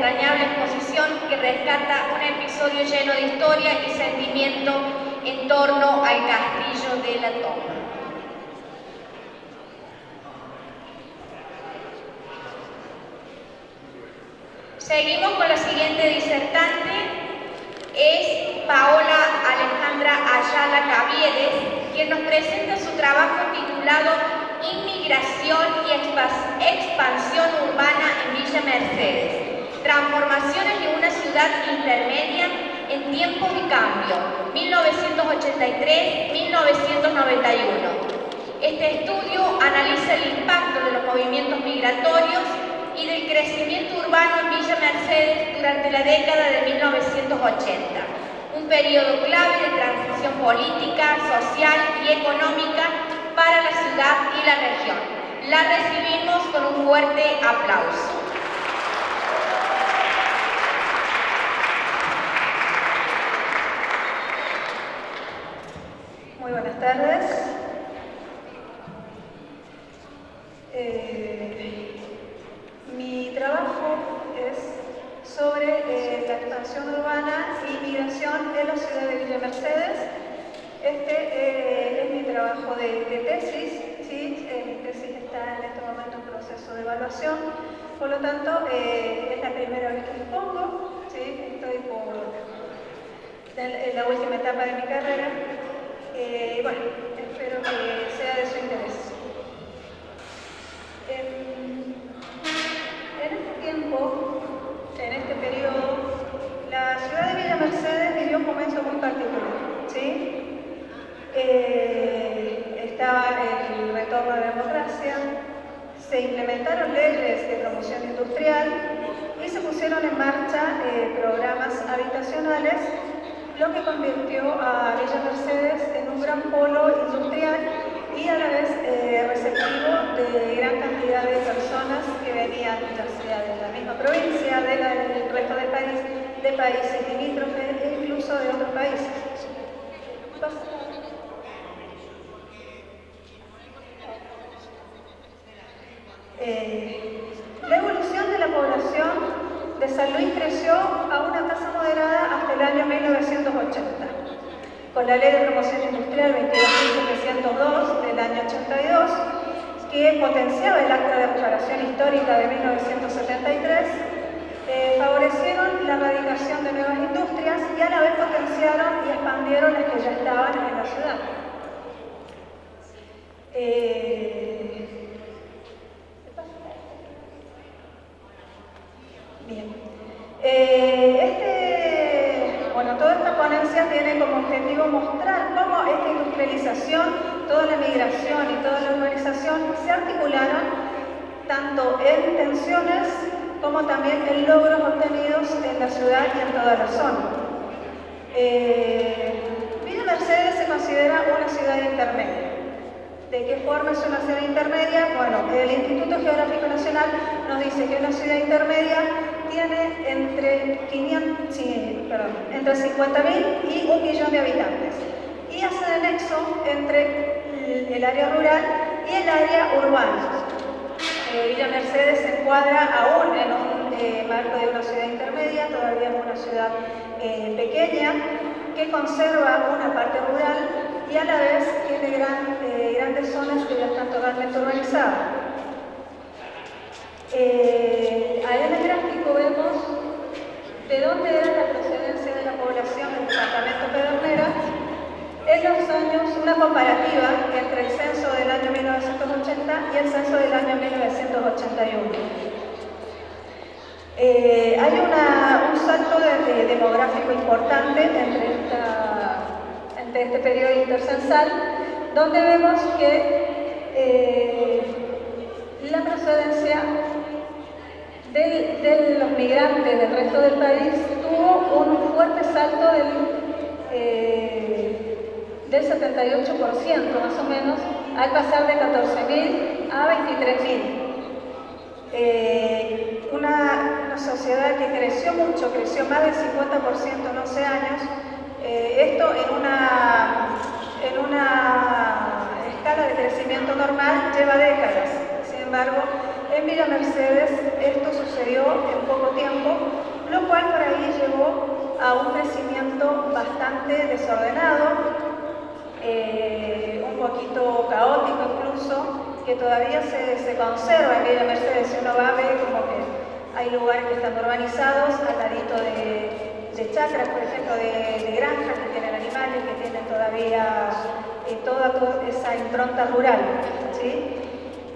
entrañable exposición que rescata un episodio lleno de historia y sentimiento en torno al castillo de la Toma. Seguimos con la siguiente disertante, es Paola Alejandra Ayala Caviedes, quien nos presenta su trabajo titulado Inmigración y expansión urbana en Villa Mercedes, transformaciones de una ciudad intermedia en tiempos de cambio, 1983-1991. Este estudio analiza el impacto de los movimientos migratorios y del crecimiento urbano en Villa Mercedes durante la década de 1980, un periodo clave de transición política, social y económica para la ciudad y la región. La recibimos con un fuerte aplauso. Muy buenas tardes. Mi trabajo es sobre la expansión urbana y migración en la ciudad de Villa Mercedes. Este es mi trabajo de tesis, ¿sí? Mi tesis está en este momento en proceso de evaluación, por lo tanto es la primera vez que lo pongo, ¿sí? Estoy en la última etapa de mi carrera. Bueno, espero que sea de su interés. En este tiempo, en este periodo, la ciudad de Villa Mercedes vivió un momento muy particular, ¿sí? Estaba el retorno a la democracia, se implementaron leyes de promoción industrial y se pusieron en marcha programas habitacionales, lo que convirtió a Villa Mercedes en un gran polo industrial y a la vez receptivo de gran cantidad de personas que venían ya sea de la misma provincia, del resto del país, de países limítrofes e incluso de otros países. La evolución de la población de San Luis creció a una tasa moderada hasta el año 1980, con la Ley de Promoción Industrial 22.702 del año 82, que potenciaba el Acta de Reparación Histórica de 1973, favorecieron la radicación de nuevas industrias y a la vez potenciaron y expandieron las que ya estaban en la ciudad. Bien. Toda esta ponencia tiene como objetivo mostrar cómo esta industrialización, toda la migración y toda la urbanización se articularon tanto en tensiones como también en logros obtenidos en la ciudad y en toda la zona. Villa Mercedes se considera una ciudad intermedia. ¿De qué forma es una ciudad intermedia? Bueno, el Instituto Geográfico Nacional nos dice que una ciudad intermedia tiene entre 50.000 y 1 millón de habitantes y hace de nexo entre el área rural y el área urbana. Villa Mercedes se encuadra aún en un marco de una ciudad intermedia, todavía es una ciudad pequeña que conserva una parte rural y a la vez tiene grandes zonas que ya están totalmente urbanizadas. Ahí en el gráfico vemos de dónde era la procedencia de la población del departamento Pedernera en los años, una comparativa entre el censo del año 1980 y el censo del año 1981. Hay un salto demográfico importante entre este periodo intercensal, donde vemos que la procedencia de los migrantes del resto del país tuvo un fuerte salto del 78% más o menos, al pasar de 14.000 a 23.000. Una sociedad que creció mucho, creció más del 50% en 11 años, esto en una escala de crecimiento normal lleva décadas. Sin embargo, en Villa Mercedes esto sucedió en poco tiempo bastante desordenado, un poquito caótico incluso, que todavía se conserva en Villa Mercedes. Si uno va, ve como que hay lugares que están urbanizados al ladito de chacras, por ejemplo, de granjas que tienen animales, que tienen todavía toda esa impronta rural, ¿sí?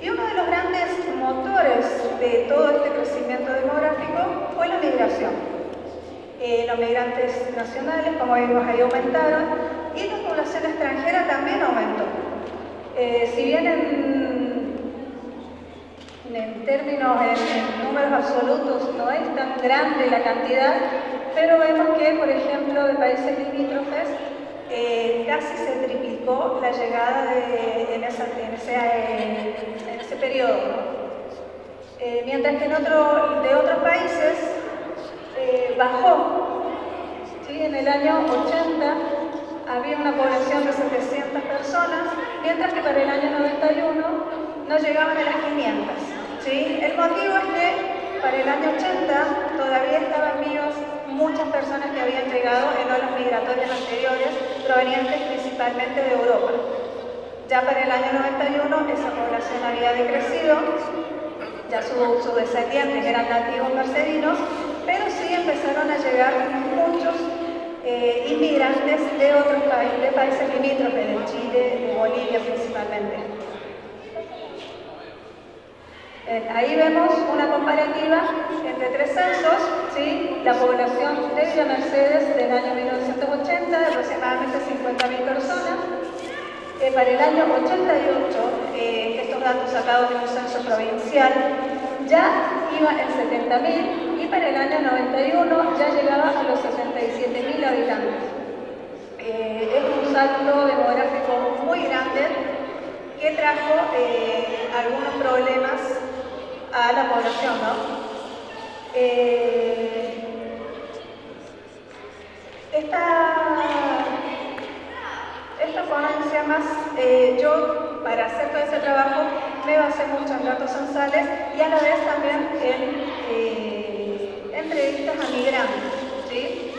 Y uno de los grandes motores de todo este crecimiento demográfico fue la migración. Los migrantes nacionales, como vimos ahí, aumentaron, y la población extranjera también aumentó. Si bien en términos, en números absolutos, no es tan grande la cantidad, pero vemos que, por ejemplo, de países limítrofes, casi se triplicó la llegada en ese periodo, ¿no? Mientras que de otros países bajó. ¿Sí? En el año 80 había una población de 700 personas, mientras que para el año 91 no llegaban a las 500. ¿Sí? El motivo es que para el año 80 todavía estaban vivas muchas personas que habían llegado en olas migratorias anteriores, provenientes principalmente de Europa. Ya para el año 91 esa población había decrecido, ya sus descendientes eran nativos mercedinos, pero sí empezaron a llegar muchos inmigrantes de otros países, de países limítrofes, de Chile, de Bolivia principalmente. Ahí vemos una comparativa entre tres censos, ¿sí? La población de Villa Mercedes del año 1980, de aproximadamente 50.000 personas. Para el año 88, estos datos sacados de un censo provincial, ya iba en 70.000, y para el año 91 ya llegaba a los 67.000 habitantes. Es un salto demográfico muy grande que trajo algunos problemas a la población, ¿no? Esta ponencia más, yo para hacer todo ese trabajo me basé mucho en datos censales y a la vez también en entrevistas a migrantes, ¿sí?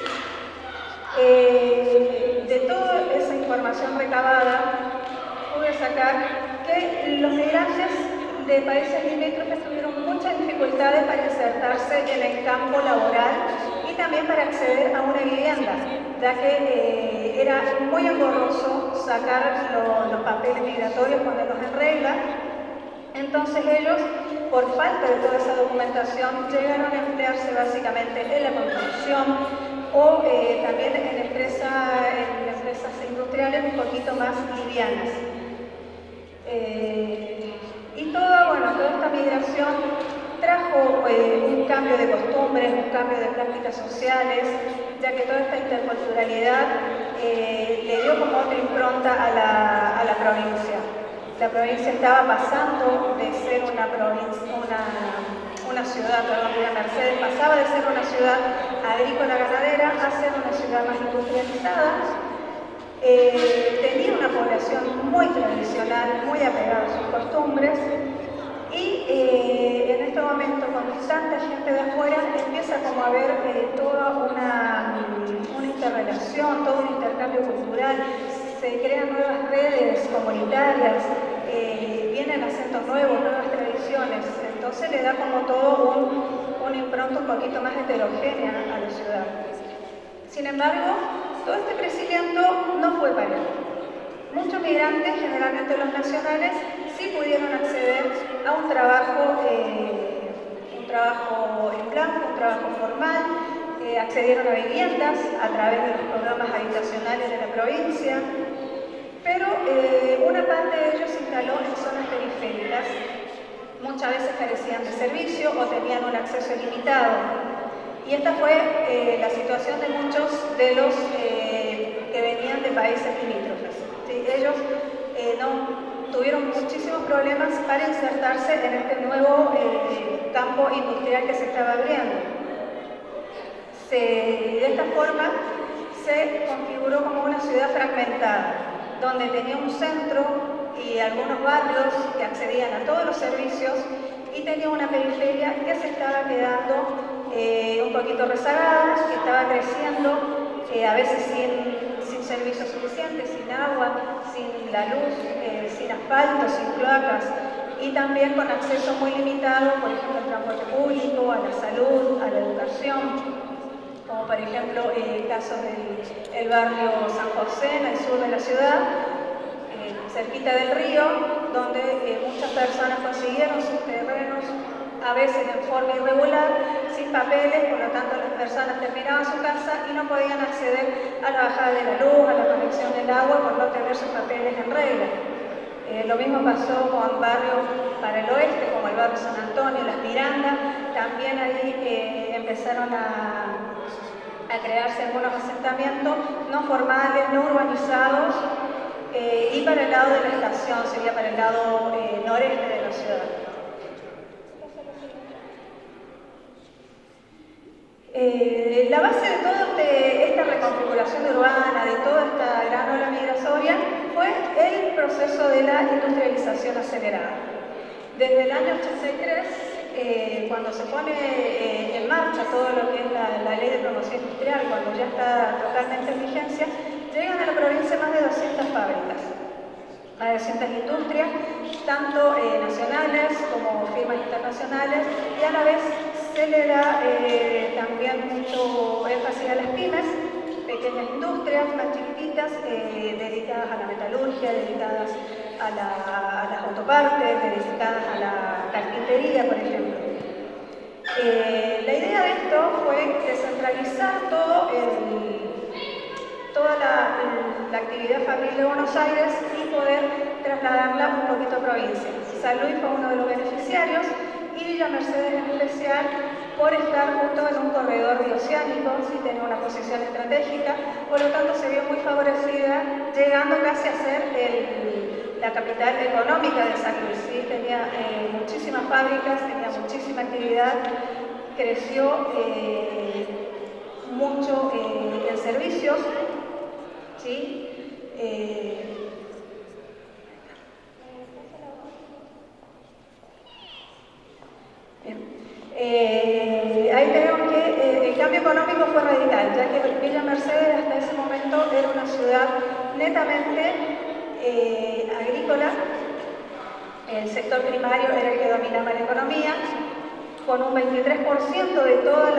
De toda esa información recabada pude sacar que los migrantes de países limítrofes tuvieron muchas dificultades para insertarse en el campo laboral y también para acceder a una vivienda, ya que era muy engorroso sacar los papeles migratorios, ponerlos en regla. Entonces ellos, por falta de toda esa documentación, llegaron a emplearse básicamente en la construcción o también en empresas industriales un poquito más livianas. Y toda esta migración trajo un cambio de costumbres, un cambio de prácticas sociales, ya que toda esta interculturalidad le dio como otra impronta a la provincia. La provincia estaba pasando de ser una ciudad, Villa Mercedes pasaba de ser una ciudad agrícola-ganadera a ser una ciudad más industrializada. Tenía una población muy tradicional, muy apegada a sus costumbres, y en este momento, con tanta gente de afuera, empieza como a haber toda una interrelación, todo un intercambio cultural, se crean nuevas redes comunitarias, vienen acentos nuevos, nuevas tradiciones, entonces le da como todo una impronta un poquito más heterogénea a la ciudad. Sin embargo, todo este crecimiento no fue parejo. Muchos migrantes, generalmente los nacionales, sí pudieron acceder a un trabajo en blanco, un trabajo formal, accedieron a viviendas a través de los programas habitacionales de la provincia, pero una parte de ellos se instaló en zonas periféricas, muchas veces carecían de servicio o tenían un acceso limitado. Y esta fue la situación de muchos de los que venían de países limítrofes. ¿Sí? Ellos tuvieron muchísimos problemas para insertarse en este nuevo campo industrial que se estaba abriendo. De esta forma se configuró como una ciudad fragmentada, donde tenía un centro y algunos barrios que accedían a todos los servicios y tenía una periferia que se estaba quedando un poquito rezagada, que estaba creciendo a veces sin servicios suficientes, sin agua, sin la luz, sin asfalto, sin cloacas, y también con acceso muy limitado, por ejemplo, al transporte público, a la salud, a la educación, como por ejemplo el caso del barrio San José, en el sur de la ciudad, cerquita del río, donde muchas personas consiguieron sus terrenos, a veces en forma irregular, sin papeles, por lo tanto las personas terminaban su casa y no podían acceder a la bajada de la luz, a la conexión del agua, por no tener sus papeles en regla. Lo mismo pasó con barrios para el oeste, como el barrio San Antonio, Las Mirandas. También ahí empezaron a crearse algunos asentamientos no formales, no urbanizados, y para el lado de la estación, sería para el lado noreste de la ciudad. La base de toda esta reconfiguración urbana, de toda esta gran ola migratoria, fue el proceso de la industrialización acelerada. Desde el año 83, cuando se pone en marcha todo lo que es la ley de promoción industrial, cuando ya está totalmente en vigencia, llegan a la provincia más de 200 fábricas, más de 200 industrias, tanto nacionales como firmas internacionales, y a la vez se le da también mucho énfasis a las pymes, pequeñas industrias más chiquititas, dedicadas a la metalurgia, dedicadas a las autopartes, dedicadas a la carpintería, por ejemplo. La idea de esto fue descentralizar toda la actividad fabril de Buenos Aires y poder trasladarla un poquito a provincia. San Luis fue uno de los beneficiarios y Villa Mercedes en especial, por estar justo en un corredor bioceánico, sí tenía una posición estratégica, por lo tanto se vio muy favorecida, llegando casi a ser la capital económica de San Luis. ¿Sí? Tenía muchísimas fábricas, tenía muchísima actividad, creció mucho en servicios, ¿sí? Ahí tenemos que el cambio económico fue radical, ya que Villa Mercedes hasta ese momento era una ciudad netamente agrícola. El sector primario era el que dominaba la economía, con un 23% de toda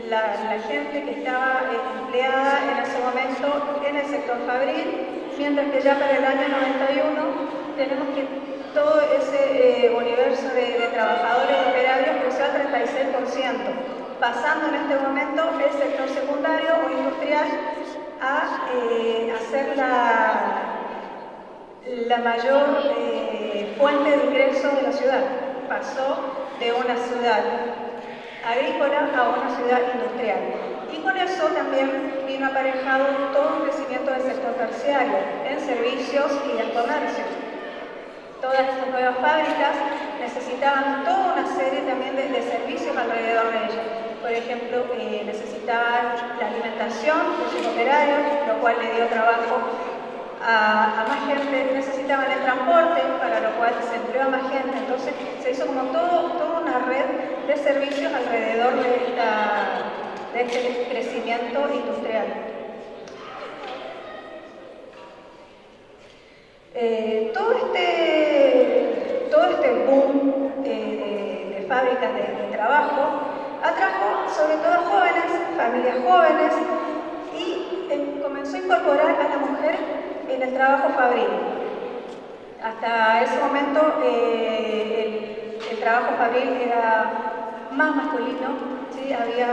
la gente que estaba empleada en ese momento en el sector fabril, mientras que ya para el año 91 tenemos que todo ese universo de trabajadores y operarios creció al 36%, pasando en este momento el sector secundario o industrial a ser la mayor fuente de ingresos de la ciudad. Pasó de una ciudad agrícola a una ciudad industrial. Y con eso también vino aparejado todo un crecimiento del sector terciario, en servicios y en comercio. Todas estas nuevas fábricas necesitaban toda una serie también de servicios alrededor de ellas. Por ejemplo, necesitaban la alimentación de sus operarios, lo cual le dio trabajo a más gente, necesitaban el transporte, para lo cual se empleó a más gente. Entonces se hizo como toda una red de servicios alrededor de este crecimiento industrial. Todo este boom de fábricas de trabajo atrajo sobre todo a jóvenes, familias jóvenes, y comenzó a incorporar a la mujer en el trabajo fabril. Hasta ese momento el trabajo fabril era más masculino, ¿sí? Había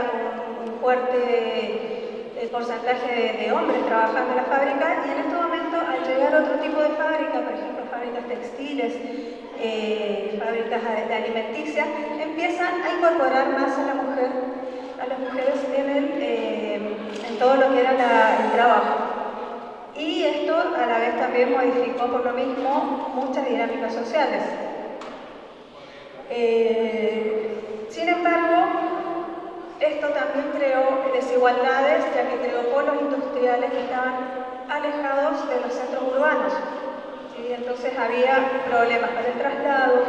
un fuerte porcentaje de hombres trabajando en la fábrica, y en este momento, al llegar otro tipo de fábrica, por ejemplo fábricas textiles, fábricas de alimenticias, empiezan a incorporar más a las mujeres en todo lo que era el trabajo. Y esto a la vez también modificó por lo mismo muchas dinámicas sociales. Sin embargo, esto también creó desigualdades, ya que creó polos industriales que estaban alejados de los centros urbanos. ¿Sí? Entonces había problemas para el traslado,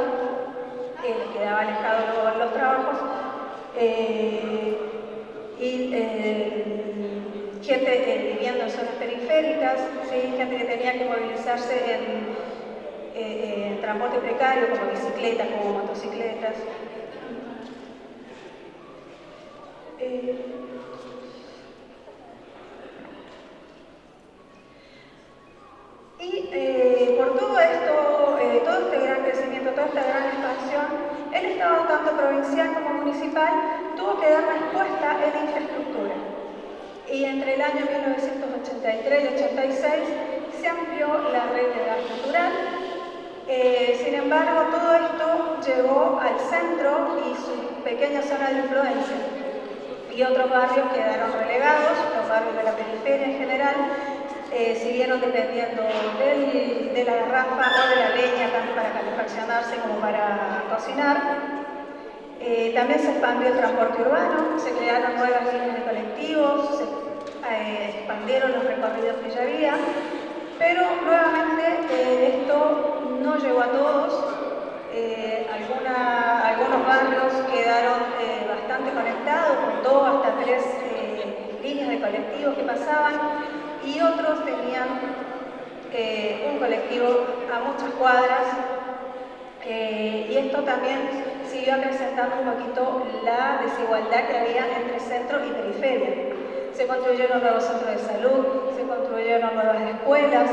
les quedaba alejado los trabajos, y zonas periféricas, ¿sí? Gente que tenía que movilizarse en transporte precario, como bicicletas, como motocicletas. Por todo esto, todo este gran crecimiento, toda esta gran expansión, el Estado, tanto provincial como municipal, tuvo que dar respuesta en infraestructura. Y entre el año 1983 y 86 se amplió la red de gas natural. Sin embargo, todo esto llegó al centro y su pequeña zona de influencia. Y otros barrios quedaron relegados, los barrios de la periferia en general, siguieron dependiendo de la garrafa o de la leña, tanto para calefaccionarse como para cocinar. También se expandió el transporte urbano, se crearon nuevas líneas de colectivos, se expandieron los recorridos que ya había, pero nuevamente esto no llegó a todos. Algunos barrios quedaron bastante conectados, con 2 hasta 3 líneas de colectivos que pasaban, y otros tenían un colectivo a muchas cuadras, y esto también siguió acrecentando un poquito la desigualdad que había entre centro y periferia. Se construyeron nuevos centros de salud, se construyeron nuevas escuelas,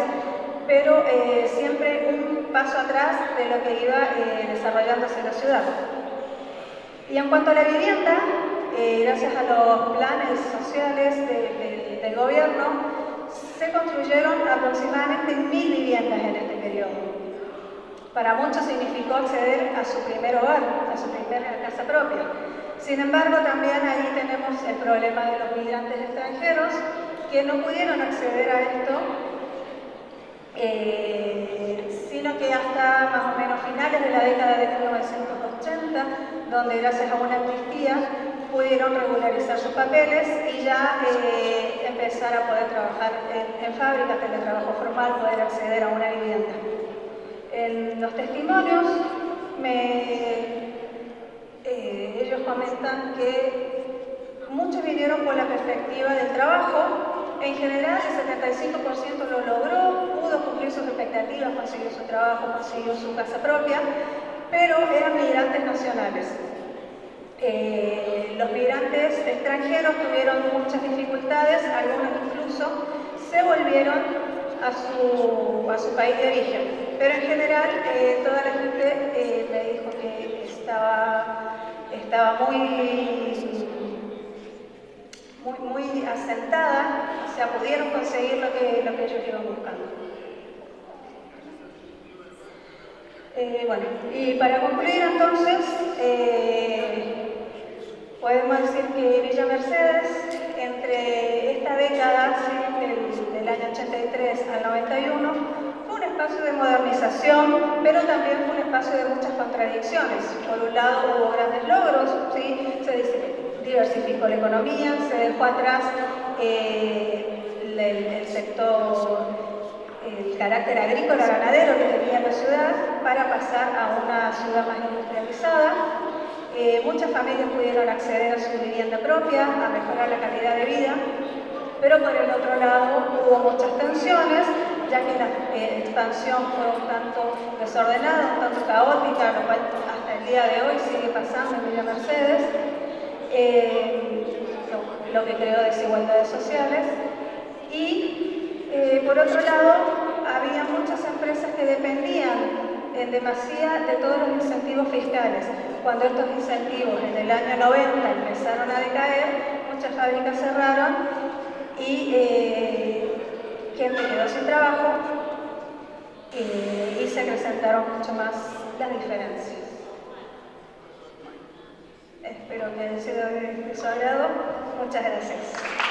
pero siempre un paso atrás de lo que iba desarrollándose en la ciudad. Y en cuanto a la vivienda, gracias a los planes sociales del gobierno, se construyeron aproximadamente 1000 viviendas en este periodo. Para muchos significó acceder a su primer hogar, a su primera casa propia. Sin embargo, también ahí tenemos el problema de los migrantes extranjeros que no pudieron acceder a esto, sino que hasta más o menos finales de la década de 1980, donde gracias a una amnistía pudieron regularizar sus papeles y ya empezar a poder trabajar en fábricas, en el trabajo formal, poder acceder a una vivienda. En los testimonios, ellos comentan que muchos vinieron por la perspectiva del trabajo. En general, el 75% lo logró, pudo cumplir sus expectativas, consiguió su trabajo, consiguió su casa propia, pero eran migrantes nacionales. Los migrantes extranjeros tuvieron muchas dificultades, algunos incluso se volvieron a su país de origen. Pero en general, toda la gente me dijo que estaba muy asentada, o sea, pudieron conseguir lo que ellos iban buscando. Bueno, y para concluir entonces, podemos decir que Villa Mercedes, entre esta década, ¿sí? del año 83 al 91, fue un espacio de modernización, pero también fue un espacio de muchas contradicciones. Por un lado hubo grandes logros, ¿sí? Se diversificó la economía, se dejó atrás el sector, el carácter agrícola ganadero que tenía la ciudad, para pasar a una ciudad más industrializada. Muchas familias pudieron acceder a su vivienda propia, a mejorar la calidad de vida, pero por el otro lado hubo muchas tensiones, ya que la expansión fue un tanto desordenada, un tanto caótica, lo cual hasta el día de hoy sigue pasando en Villa Mercedes, lo que creó desigualdades sociales. Y por otro lado, había muchas empresas que dependían en demasía de todos los incentivos fiscales. Cuando estos incentivos en el año 90 empezaron a decaer, muchas fábricas cerraron y gente quedó sin trabajo, y se acrecentaron mucho más las diferencias. Espero que haya sido de su agrado. Muchas gracias.